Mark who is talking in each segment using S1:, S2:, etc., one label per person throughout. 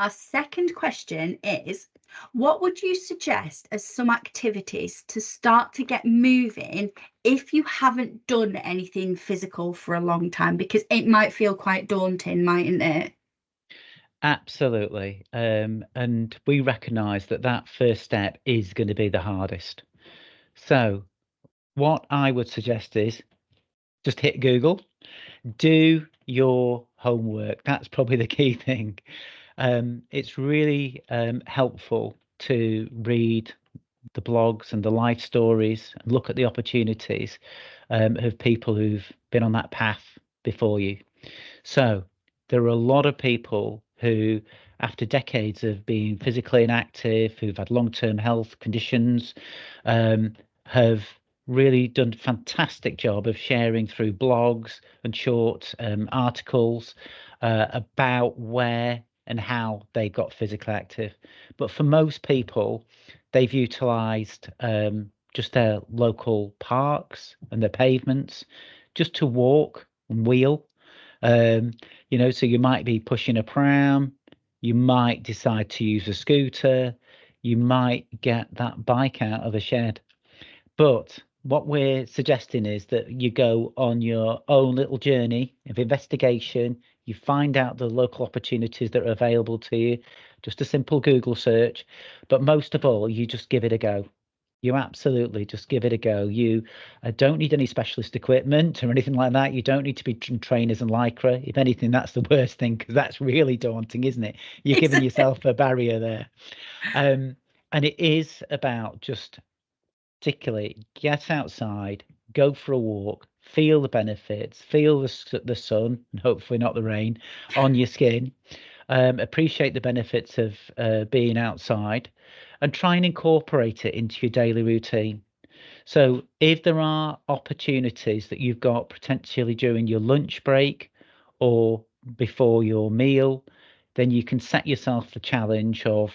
S1: our second question is, what would you suggest as some activities to start to get moving if you haven't done anything physical for a long time? Because it might feel quite daunting, mightn't it?
S2: Absolutely. And we recognise that that first step is going to be the hardest. So what I would suggest is just hit Google, do your homework. That's probably the key thing. It's really helpful to read the blogs and the life stories and look at the opportunities of people who've been on that path before you. So there are a lot of people who, after decades of being physically inactive, who've had long-term health conditions, have really done a fantastic job of sharing through blogs and short articles about where and how they got physically active. But for most people, they've utilised just their local parks and their pavements just to walk and wheel. So you might be pushing a pram, you might decide to use a scooter, you might get that bike out of the shed. But what we're suggesting is that you go on your own little journey of investigation, you find out the local opportunities that are available to you, just a simple Google search, but most of all, you just give it a go. You absolutely just give it a go. You don't need any specialist equipment or anything like that. You don't need to be trainers and lycra. If anything, that's the worst thing, because that's really daunting, isn't it? You're giving yourself a barrier there. And it is about just particularly get outside, go for a walk, feel the benefits, feel the sun, and hopefully not the rain on your skin. Appreciate the benefits of being outside, and try and incorporate it into your daily routine. So if there are opportunities that you've got potentially during your lunch break or before your meal, then you can set yourself the challenge of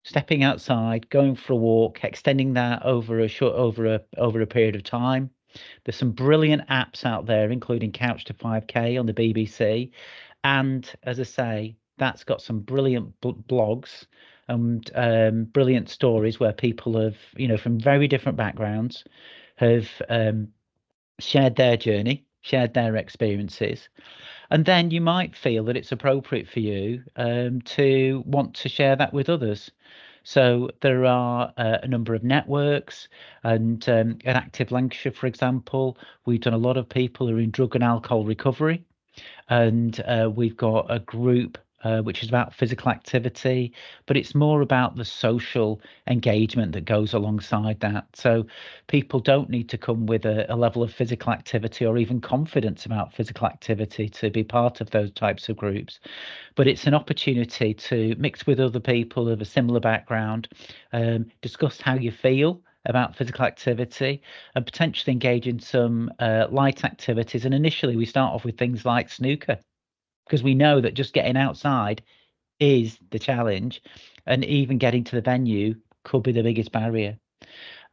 S2: stepping outside, going for a walk, extending that over a period of time. There's some brilliant apps out there, including Couch to 5K on the BBC. And as I say, that's got some brilliant blogs and brilliant stories where people have, from very different backgrounds, have shared their journey, shared their experiences. And then you might feel that it's appropriate for you to want to share that with others. So there are a number of networks, and at Active Lancashire, for example, we've done a lot of people who are in drug and alcohol recovery, and we've got a group which is about physical activity, but it's more about the social engagement that goes alongside that. So people don't need to come with a level of physical activity or even confidence about physical activity to be part of those types of groups. But it's an opportunity to mix with other people of a similar background, discuss how you feel about physical activity, and potentially engage in some light activities. And initially, we start off with things like snooker, because we know that just getting outside is the challenge, and even getting to the venue could be the biggest barrier.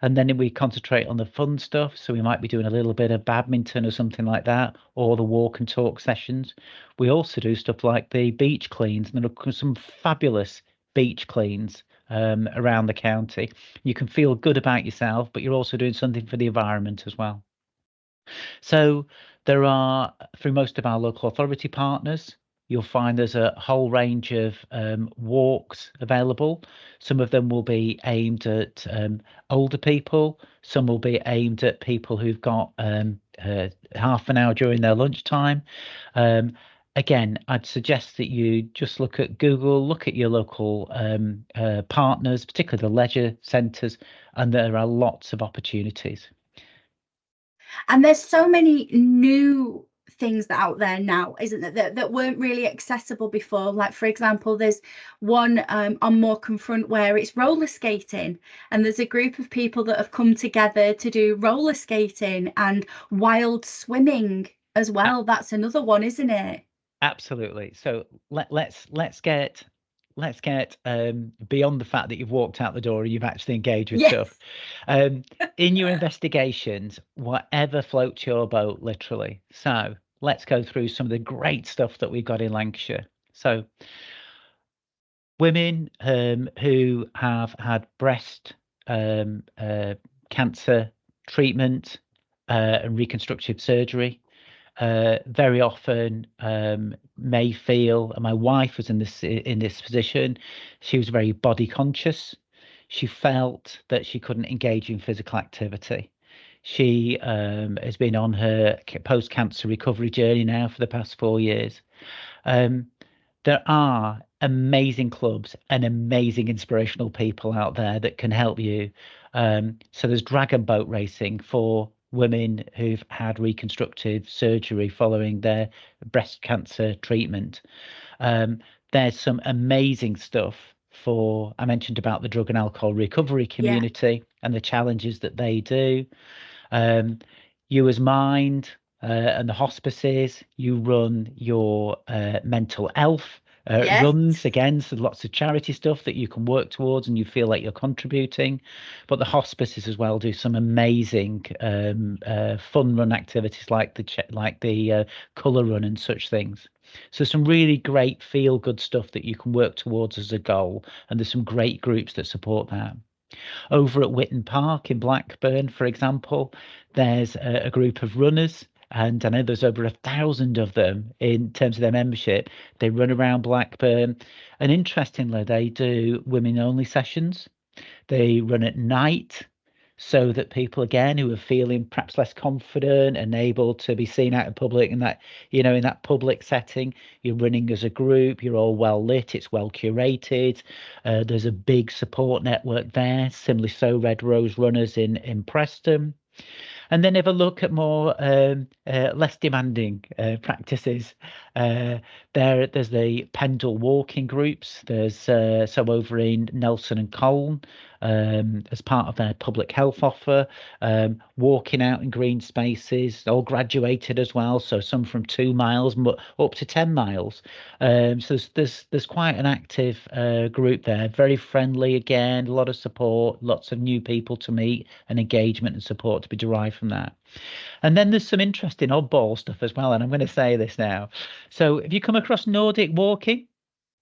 S2: And then we concentrate on the fun stuff. So we might be doing a little bit of badminton or something like that, or the walk and talk sessions. We also do stuff like the beach cleans, and there are some fabulous beach cleans around the county. You can feel good about yourself, but you're also doing something for the environment as well. So there are, through most of our local authority partners, you'll find there's a whole range of walks available. Some of them will be aimed at older people. Some will be aimed at people who've got half an hour during their lunchtime. Again, I'd suggest that you just look at Google, look at your local partners, particularly the leisure centres, and there are lots of opportunities.
S1: And there's so many new things out there now, isn't there, that weren't really accessible before. Like, for example, there's one on Morecambe Front where it's roller skating, and there's a group of people that have come together to do roller skating and wild swimming as well. That's another one, isn't it?
S2: Absolutely. So let's get beyond the fact that you've walked out the door and you've actually engaged with stuff. In your investigations, whatever floats your boat, literally. So let's go through some of the great stuff that we've got in Lancashire. So women who have had breast cancer treatment and reconstructive surgery very often may feel, and my wife was in this position, she was very body conscious. She felt that she couldn't engage in physical activity. She has been on her post-cancer recovery journey now for the past 4 years. There are amazing clubs and amazing inspirational people out there that can help you. So there's dragon boat racing for women who've had reconstructive surgery following their breast cancer treatment. There's some amazing stuff for, I mentioned about the drug and alcohol recovery
S1: Yeah.
S2: community and the challenges that they do. You as Mind and the hospices, you run your mental health
S1: Yes.
S2: runs again, so lots of charity stuff that you can work towards and you feel like you're contributing. But the hospices as well do some amazing fun run activities like the colour run and such things. So some really great feel good stuff that you can work towards as a goal, and there's some great groups that support that. Over at Witton Park in Blackburn, for example, there's a group of runners, and I know there's over 1,000 of them in terms of their membership. They run around Blackburn, and interestingly, they do women-only sessions. They run at night so that people again who are feeling perhaps less confident and able to be seen out in public in that, in that public setting, you're running as a group, you're all well lit, it's well curated. There's a big support network there. Similarly, so Red Rose Runners in Preston. And then if I look at more less demanding practices, there's the Pendle walking groups. There's so over in Nelson and Colne, as part of their public health offer, walking out in green spaces, all graduated as well. So some from 2 miles up to 10 miles. So there's quite an active group there, very friendly again, a lot of support, lots of new people to meet, and engagement and support to be derived from that. And then there's some interesting oddball stuff as well. And I'm going to say this now. So have you come across Nordic walking?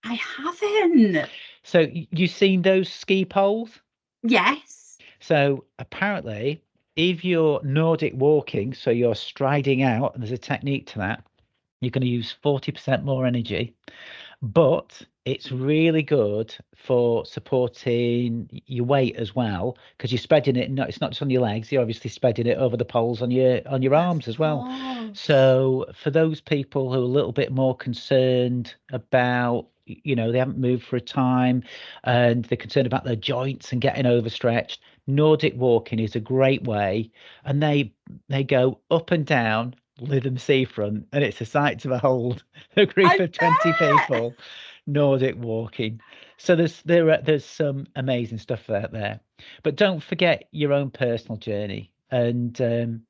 S1: I haven't.
S2: So you've seen those ski poles?
S1: Yes.
S2: So apparently, if you're Nordic walking, so you're striding out, and there's a technique to that, you're going to use 40% more energy, but it's really good for supporting your weight as well, because you're spreading it. It's not just on your legs, you're obviously spreading it over the poles on your
S1: Of
S2: arms as well.
S1: course.
S2: So for those people who are a little bit more concerned about, they haven't moved for a time and they're concerned about their joints and getting overstretched, Nordic walking is a great way. And they go up and down Lytham seafront, and it's a sight to behold. A group
S1: I
S2: of 20
S1: bet.
S2: people Nordic walking. So there's some amazing stuff out there. But don't forget your own personal journey and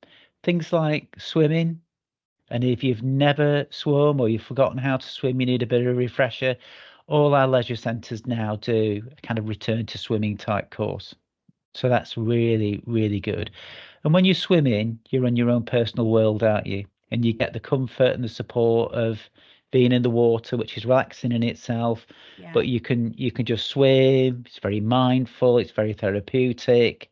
S2: things like swimming. And if you've never swum or you've forgotten how to swim, you need a bit of a refresher. All our leisure centres now do a kind of return to swimming type course. So that's really, really good. And when you're swimming, you're in your own personal world, aren't you? And you get the comfort and the support of being in the water, which is relaxing in itself.
S1: Yeah.
S2: But you can just swim. It's very mindful. It's very therapeutic,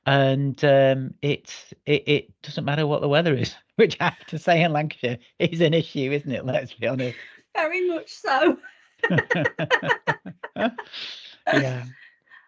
S2: and it doesn't matter what the weather is, which I have to say in Lancashire is an issue, isn't it? Let's be honest.
S1: Very much so.
S2: Yeah.
S1: Oh,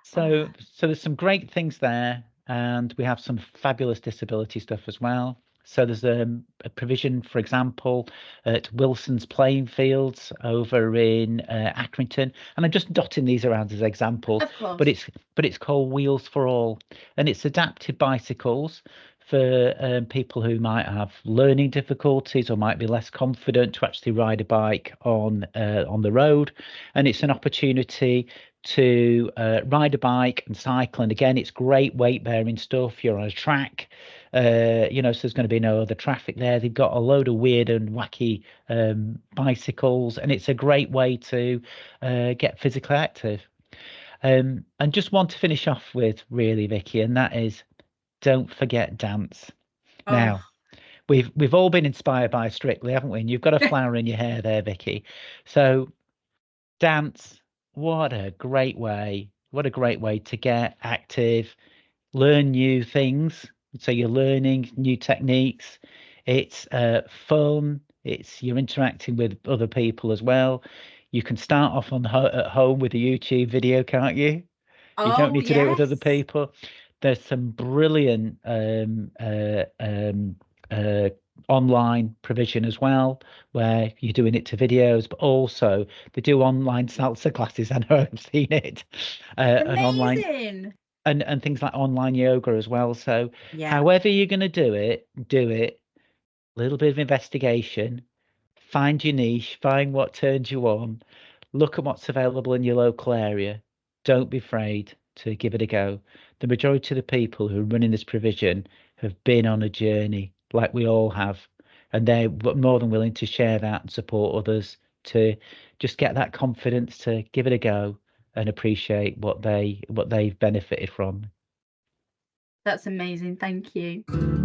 S2: So there's some great things there, and we have some fabulous disability stuff as well. So there's a provision, for example, at Wilson's Playing Fields over in Accrington, and I'm just dotting these around as examples,
S1: of
S2: but
S1: course.
S2: it's called Wheels for All, and it's adapted bicycles for people who might have learning difficulties or might be less confident to actually ride a bike on the road, and it's an opportunity to ride a bike and cycle. And again, it's great weight bearing stuff. You're on a track, so there's going to be no other traffic there. They've got a load of weird and wacky bicycles, and it's a great way to get physically active. And just want to finish off with really, Vicky, and that is don't forget dance.
S1: Oh,
S2: Now, we've all been inspired by Strictly, haven't we? And you've got a flower in your hair there, Vicky. So dance what a great way. What a great way to get active, learn new things. So you're learning new techniques. It's fun. You're interacting with other people as well. You can start off at home with a YouTube video, can't you? You don't
S1: Oh,
S2: need to do it with other
S1: yes.
S2: people. There's some brilliant uh, online provision as well, where you're doing it to videos, but also they do online salsa classes. I know I've seen it, and online
S1: Amazing.
S2: and things like online yoga as well. So
S1: Yeah,
S2: however you're going to do it, do it. A little bit of investigation, find your niche, find what turns you on, look at what's available in your local area. Don't be afraid to give it a go. The majority of the people who are running this provision have been on a journey, like we all have, and they're more than willing to share that and support others to just get that confidence to give it a go and appreciate what they've benefited from.
S1: that's amazing. Thank you.